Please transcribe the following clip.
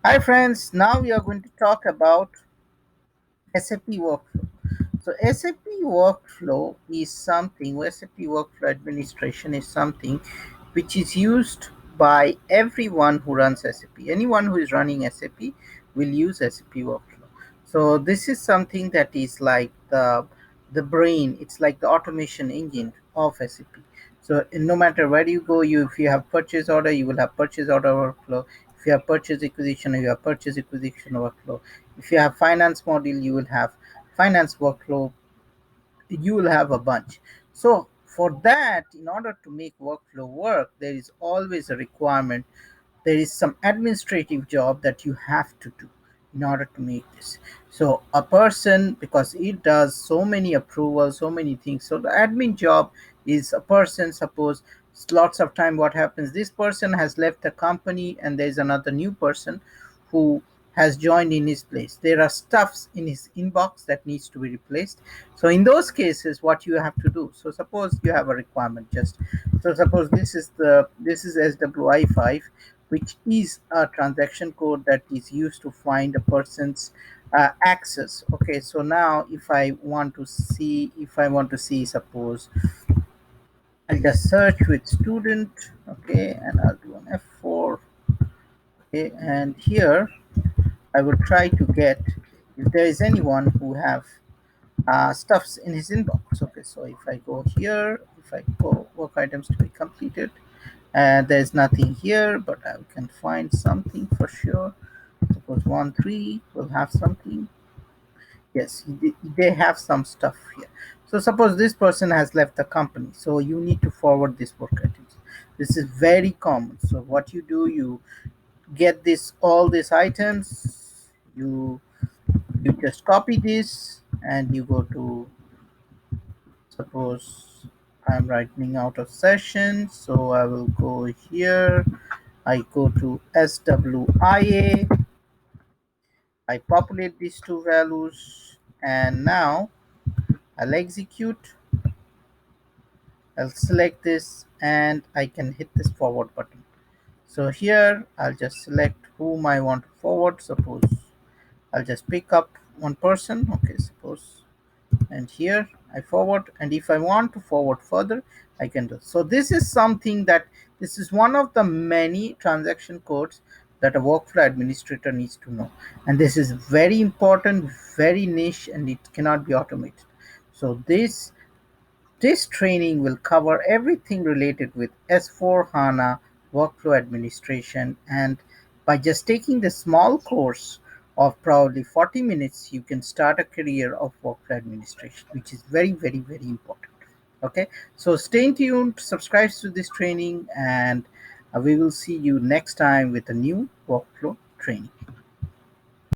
Hi friends, now we are going to talk about SAP workflow. So SAP workflow is something, SAP workflow administration is something which is used by everyone who runs SAP. Anyone who is running SAP will use SAP workflow. So this is something that is like the brain, it's like the automation engine of SAP. So no matter where you go, you if you have purchase order, you will have purchase order workflow. If you have purchase acquisition, you have purchase acquisition workflow. If you have finance module, you will have finance workflow. You will have a bunch. So for that, in order to make workflow work, there is always a requirement. There is some administrative job that you have to do in order to make this. So a person, because it does so many approvals, so many things, so the admin job is a person. Suppose lots of time what happens, this person has left the company and there's another new person who has joined in his place. There are stuffs in his inbox that needs to be replaced. So in those cases, what you have to do, so suppose you have a requirement, just so suppose this is SWI5, which is a transaction code that is used to find a person's access. Okay, so now if I want to see, suppose I'll just search with student. Okay, and I'll do an F4. Okay, and here I will try to get if there is anyone who have stuffs in his inbox. Okay, so if I go here, if I go work items to be completed, and there's nothing here, but I can find something for sure. Suppose 1 3 will have something. Yes, they have some stuff here. So suppose this person has left the company, so you need to forward this work items. This is very common. So what you do, you get this all these items, you just copy this and you go to, suppose I'm writing out of session, so I will go here. I go to SWIA, I populate these two values, and now I'll execute. I'll select this and I can hit this forward button. So here I'll just select whom I want to forward. Suppose I'll just pick up one person. Okay, suppose, and here I forward, and if I want to forward further, I can do. So this is something that this is one of the many transaction codes that a workflow administrator needs to know, and this is very important, very niche, and it cannot be automated. So this training will cover everything related with S4 HANA workflow administration, and by just taking the small course of probably 40 minutes, you can start a career of workflow administration, which is very, very, very important. Okay, so stay tuned, subscribe to this training, and we will see you next time with a new workflow training.